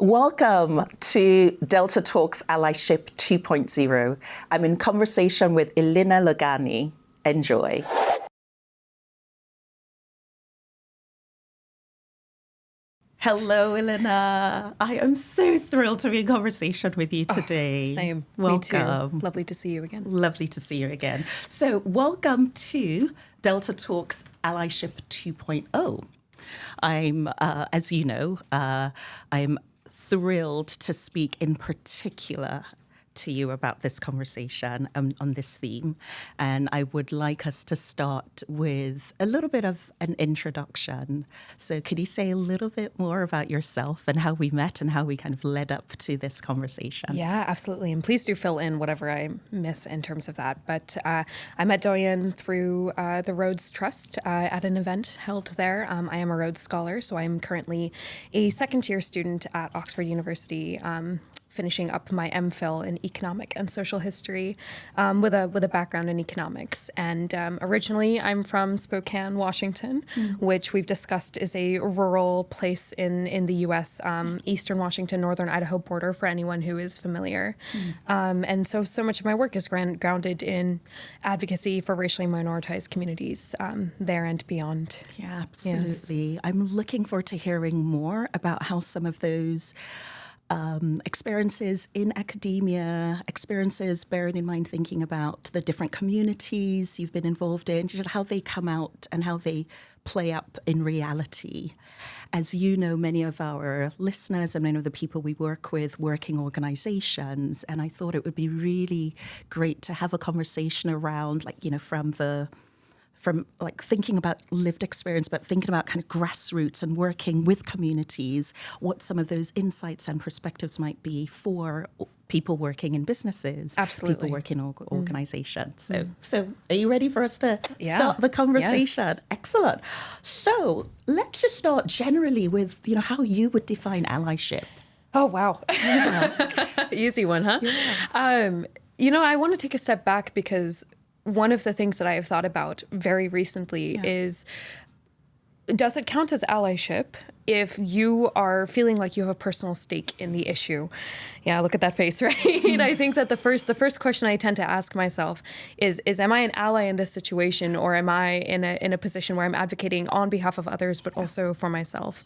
Welcome to Delta Talks Allyship 2.0. I'm in conversation with Ilina Logani. Enjoy. Hello, Ilina. I am so thrilled to be in conversation with you today. Same. Welcome. Me too. Lovely to see you again. Lovely to see you again. So welcome to Delta Talks Allyship 2.0. I'm, as you know, I'm thrilled to speak in particular to you about this conversation on this theme. And I would like us to start with a little bit of an introduction. So could you say a little bit more about yourself and how we met and how we kind of led up to this conversation? Yeah, absolutely. And please do fill in whatever I miss in terms of that. But I met Doyin through the Rhodes Trust at an event held there. I am a Rhodes Scholar, so I'm currently a second-year student at Oxford University, finishing up my MPhil in economic and social history with a background in economics. And originally I'm from Spokane, Washington, which we've discussed is a rural place in the U.S., eastern Washington, northern Idaho border for anyone who is familiar. And so much of my work is grounded in advocacy for racially minoritized communities there and beyond. Yeah, absolutely. Yes. I'm looking forward to hearing more about how some of those experiences in academia, experiences bearing in mind thinking about the different communities you've been involved in, how they come out and how they play up in reality. As you know, many of our listeners and many of the people we work with work in organizations, and I thought it would be really great to have a conversation around, from thinking about lived experience, but thinking about kind of grassroots and working with communities, what some of those insights and perspectives might be for people working in businesses, absolutely, people working in organizations. So are you ready for us to start the conversation? Yes. Excellent. So let's just start generally with, how you would define allyship. Oh, wow. Yeah. Easy one, huh? Yeah. I want to take a step back because one of the things that I have thought about very recently is, does it count as allyship if you are feeling like you have a personal stake in the issue? Yeah, look at that face, right? I think that the first question I tend to ask myself is am I an ally in this situation, or am I in a position where I'm advocating on behalf of others, but also for myself?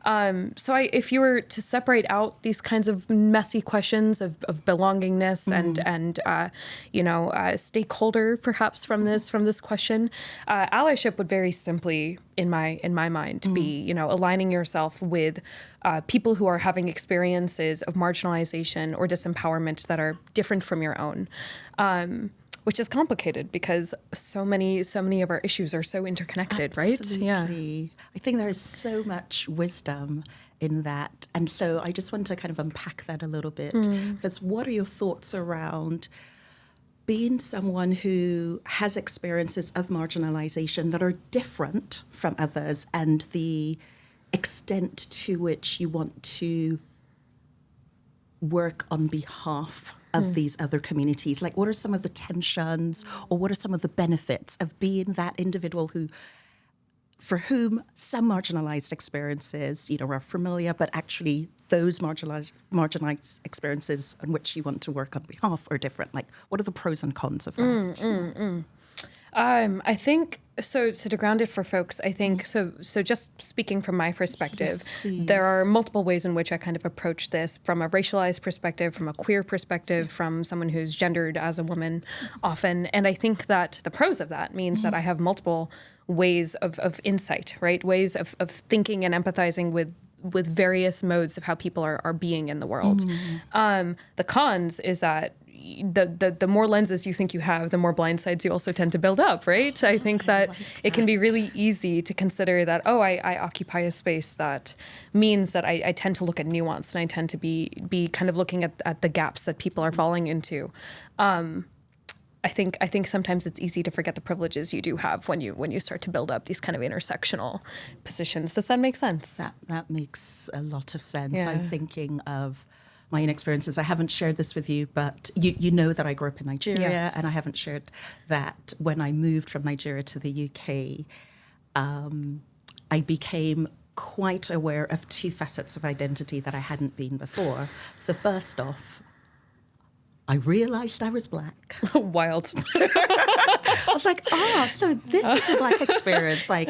If you were to separate out these kinds of messy questions of belongingness and stakeholder perhaps from this question, allyship would very simply, in my mind, be aligning yourself with people who are having experiences of marginalization or disempowerment that are different from your own, which is complicated because so many of our issues are so interconnected. Absolutely. Right? Yeah. I think there is so much wisdom in that. And so I just want to kind of unpack that a little bit. Because what are your thoughts around being someone who has experiences of marginalization that are different from others and the extent to which you want to work on behalf of these other communities? Like, what are some of the tensions or what are some of the benefits of being that individual for whom some marginalized experiences, are familiar, but actually those marginalized experiences on which you want to work on behalf are different? Like, what are the pros and cons of that? I think, so to ground it for folks, I think, so just speaking from my perspective, there are multiple ways in which I kind of approach this from a racialized perspective, from a queer perspective, from someone who's gendered as a woman often. And I think that the pros of that means that I have multiple ways of insight, right? Ways of thinking and empathizing with various modes of how people are being in the world. The cons is that the more lenses you think you have, the more blind sides you also tend to build up, right? I think that it can be really easy to consider that, I occupy a space that means that I tend to look at nuance and I tend to be kind of looking at the gaps that people are falling into. I think sometimes it's easy to forget the privileges you do have when you start to build up these kind of intersectional positions. Does that make sense? That makes a lot of sense. Yeah. I'm thinking of my own experiences. I haven't shared this with you, but you know that I grew up in Nigeria, Yes. and I haven't shared that when I moved from Nigeria to the UK, I became quite aware of two facets of identity that I hadn't been before. So first off, I realized I was Black. Wild. I was like, so this is a Black experience. Like,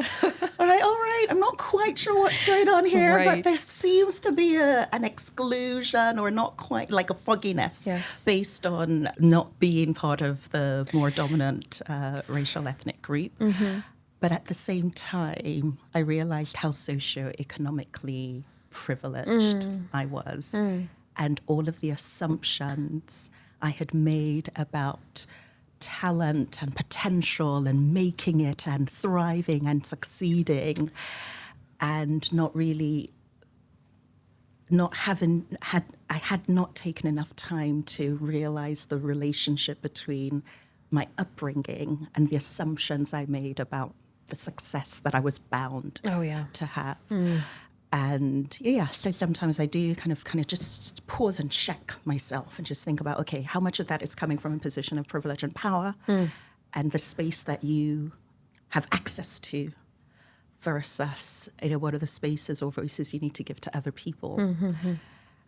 all right, I'm not quite sure what's going on here, Right. but there seems to be an exclusion or not quite like a fogginess based on not being part of the more dominant racial ethnic group. Mm-hmm. But at the same time, I realized how socioeconomically privileged I was. And all of the assumptions I had made about talent and potential and making it and thriving and succeeding, and not having not taken enough time to realize the relationship between my upbringing and the assumptions I made about the success that I was bound to have. And so sometimes I do kind of just pause and check myself and just think about, okay, how much of that is coming from a position of privilege and power and the space that you have access to versus, what are the spaces or voices you need to give to other people. Mm-hmm.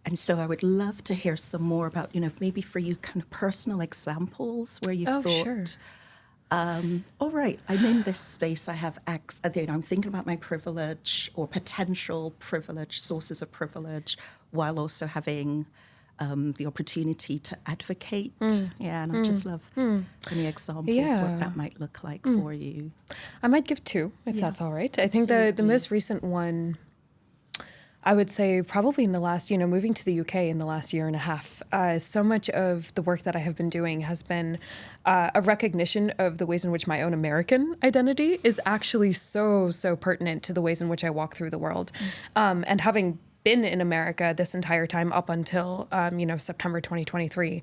And so I would love to hear some more about, maybe for you kind of personal examples where you thought, sure. all right, I'm in this space, I have I'm thinking about my privilege or potential privilege, sources of privilege, while also having the opportunity to advocate. And I just love any examples, what that might look like for you. I might give two, if that's all right. I think the most recent one, I would say probably in the last, moving to the UK in the last year and a half, so much of the work that I have been doing has been a recognition of the ways in which my own American identity is actually so pertinent to the ways in which I walk through the world. And having been in America this entire time up until, September 2023,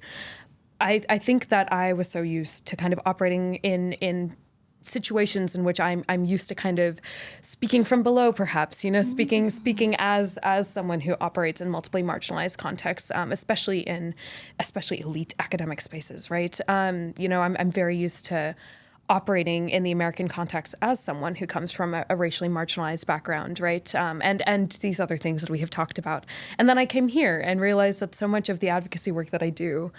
I think that I was so used to kind of operating in situations in which I'm used to kind of speaking from below, perhaps, speaking as someone who operates in multiply marginalized contexts, especially elite academic spaces, right? I'm very used to operating in the American context as someone who comes from a racially marginalized background, right? And these other things that we have talked about. And then I came here and realized that so much of the advocacy work that I do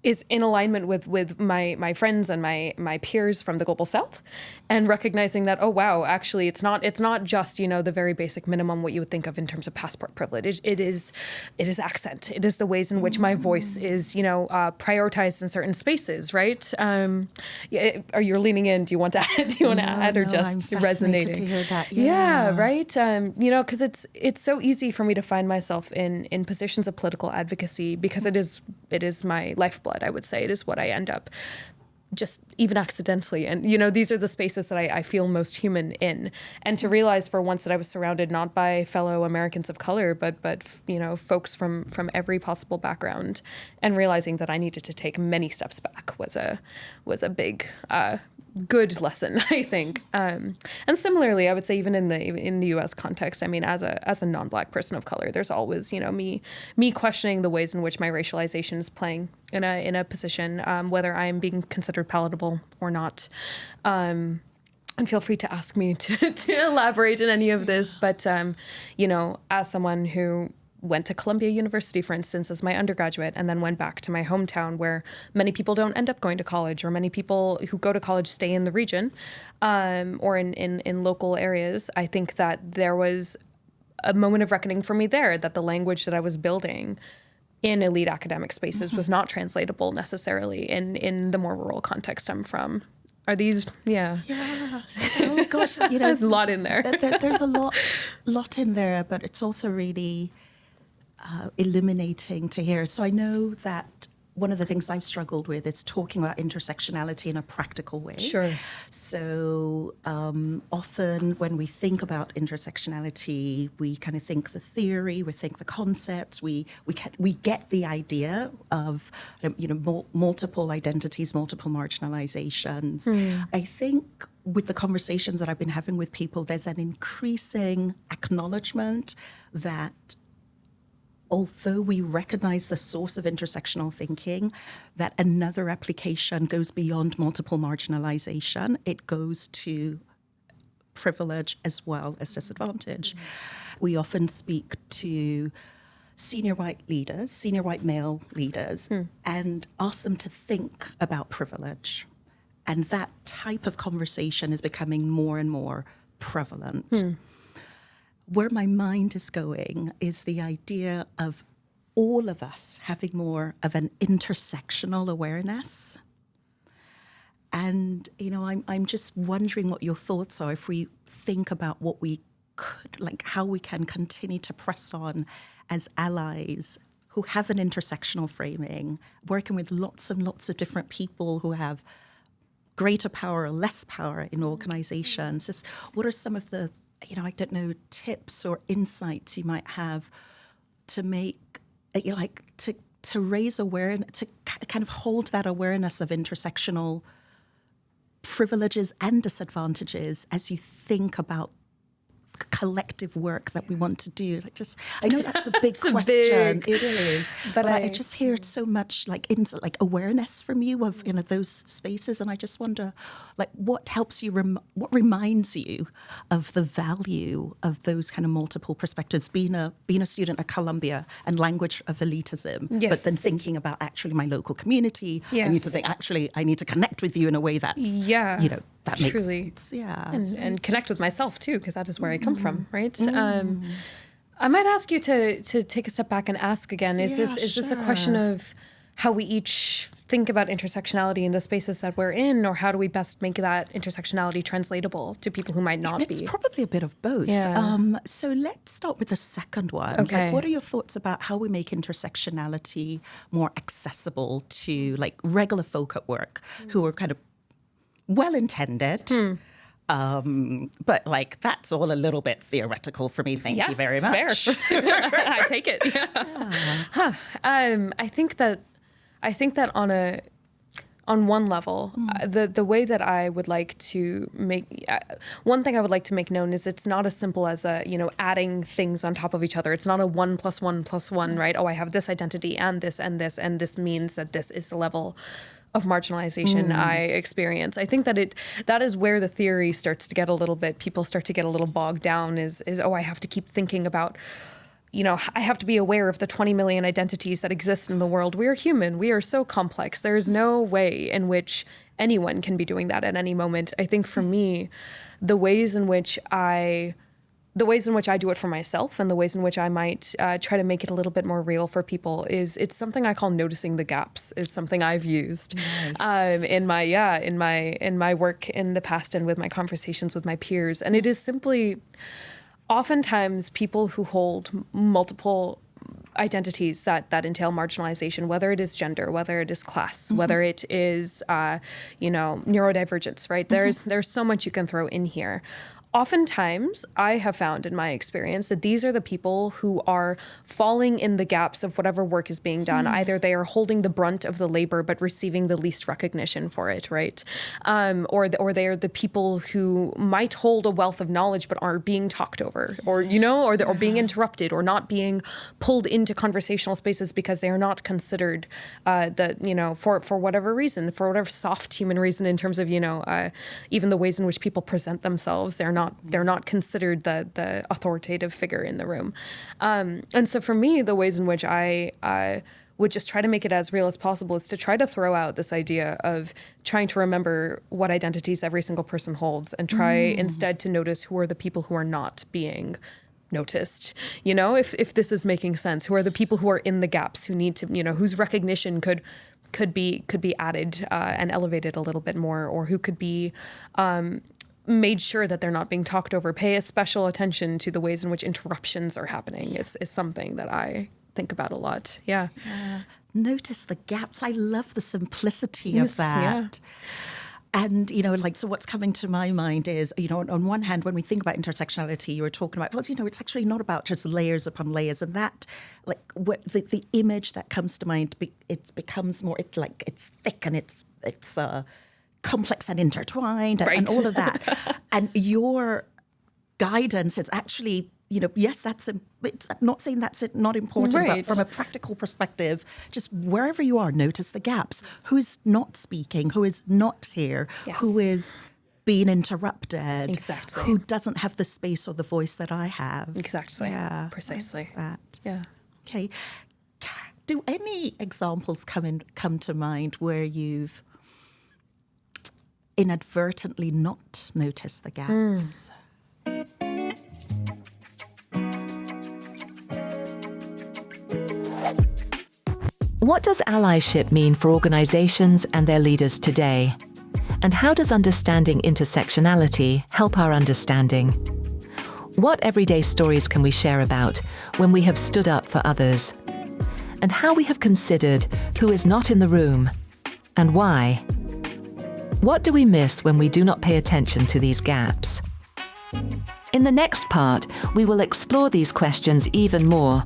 is in alignment with my friends and my peers from the Global South, and recognizing that, oh wow, actually it's not just, the very basic minimum what you would think of in terms of passport privilege. It is accent. It is the ways in which my voice is, prioritized in certain spaces, right? Are you leaning in? Do you want to add or just I'm resonating? To hear that. Yeah, right. Because it's so easy for me to find myself in positions of political advocacy because it is my lifeblood. I would say it is what I end up just even accidentally. And, these are the spaces that I feel most human in. And to realize for once that I was surrounded not by fellow Americans of color, but folks from every possible background, and realizing that I needed to take many steps back was a big, good lesson, I think. And similarly, I would say even in the U.S. context, I mean, as a non-Black person of color, there's always, me questioning the ways in which my racialization is playing in a position, whether I'm being considered palatable or not. And feel free to ask me to elaborate in any of this. But, as someone who went to Columbia University, for instance, as my undergraduate, and then went back to my hometown where many people don't end up going to college, or many people who go to college stay in the region, or in local areas. I think that there was a moment of reckoning for me there, that the language that I was building in elite academic spaces was not translatable necessarily in the more rural context I'm from. Are these, yeah. Oh gosh, there's a lot in there. There's a lot in there, but it's also really illuminating to hear. So I know that one of the things I've struggled with is talking about intersectionality in a practical way. Sure. So often when we think about intersectionality, we kind of think the theory, we think the concepts, we get the idea of multiple identities, multiple marginalizations. I think with the conversations that I've been having with people, there's an increasing acknowledgement that although we recognize the source of intersectional thinking, that another application goes beyond multiple marginalization. It goes to privilege as well as disadvantage. We often speak to senior white leaders, senior white male leaders, and ask them to think about privilege. And that type of conversation is becoming more and more prevalent. Where my mind is going is the idea of all of us having more of an intersectional awareness. And, I'm just wondering what your thoughts are if we think about what we could, like how we can continue to press on as allies who have an intersectional framing, working with lots and lots of different people who have greater power or less power in organizations. Just what are some of the, tips or insights you might have to make, to raise awareness, to kind of hold that awareness of intersectional privileges and disadvantages as you think about collective work that we want to do? I know that's a big question. It is, but I just hear so much like awareness from you of those spaces, and I just wonder, what helps you, what reminds you of the value of those kind of multiple perspectives, being a student at Columbia and language of elitism, but then thinking about actually my local community. I need to think I need to connect with you in a way that's that makes sense. And connect with myself too, because that is where I come from, right? I might ask you to take a step back and ask again, is this a question of how we each think about intersectionality in the spaces that we're in, or how do we best make that intersectionality translatable to people who might not be? It's probably a bit of both. So let's start with the second one. Okay. What are your thoughts about how we make intersectionality more accessible to regular folk at work who are kind of well-intended, but that's all a little bit theoretical for me. Thank you very much. Fair. I take it. I think that on one level, the way that I would like to make one thing I would like to make known is it's not as simple as adding things on top of each other. It's not a 1 + 1 + 1, right? Oh, I have this identity and this and this, and this means that this is the level of marginalization I experience. I think that is where the theory starts to get a little bit, people start to get a little bogged down is I have to keep thinking about, I have to be aware of the 20 million identities that exist in the world. We are human. We are so complex. There is no way in which anyone can be doing that at any moment. I think for me, the ways in which I do it for myself and the ways in which I might try to make it a little bit more real for people it's something I call noticing the gaps, is something I've used in my work in the past and with my conversations with my peers. And it is simply oftentimes people who hold multiple identities that entail marginalization, whether it is gender, whether it is class, whether it is neurodivergence, right? There's so much you can throw in here. Oftentimes, I have found in my experience that these are the people who are falling in the gaps of whatever work is being done. Either they are holding the brunt of the labor but receiving the least recognition for it, right? Or they are the people who might hold a wealth of knowledge but are being talked over, or being interrupted, or not being pulled into conversational spaces because they are not considered for whatever reason, for whatever soft human reason in terms of even the ways in which people present themselves. They're not considered the authoritative figure in the room. And so for me, the ways in which I would just try to make it as real as possible is to try to throw out this idea of trying to remember what identities every single person holds and try instead to notice who are the people who are not being noticed. If this is making sense, who are the people who are in the gaps, who need to, whose recognition could be added and elevated a little bit more, or who could be made sure that they're not being talked over. Pay a special attention to the ways in which interruptions are happening is something that I think about a lot. Yeah. Notice the gaps. I love the simplicity of that. And, so what's coming to my mind is, on one hand, when we think about intersectionality, you were talking about, it's actually not about just layers upon layers. And that, what the image that comes to mind, it becomes more, it's thick and it's complex and intertwined and all of that. And your guidance is actually, yes, it's not saying that's not important, but from a practical perspective, just wherever you are, notice the gaps. Who's not speaking, who is not here, who is being interrupted. Exactly. Who doesn't have the space or the voice that I have. Exactly. Yeah. Precisely. That. Yeah. Okay. Do any examples come to mind where you've inadvertently not noticed the gaps? What does allyship mean for organizations and their leaders today? And how does understanding intersectionality help our understanding? What everyday stories can we share about when we have stood up for others? And how we have considered who is not in the room and why? What do we miss when we do not pay attention to these gaps? In the next part, we will explore these questions even more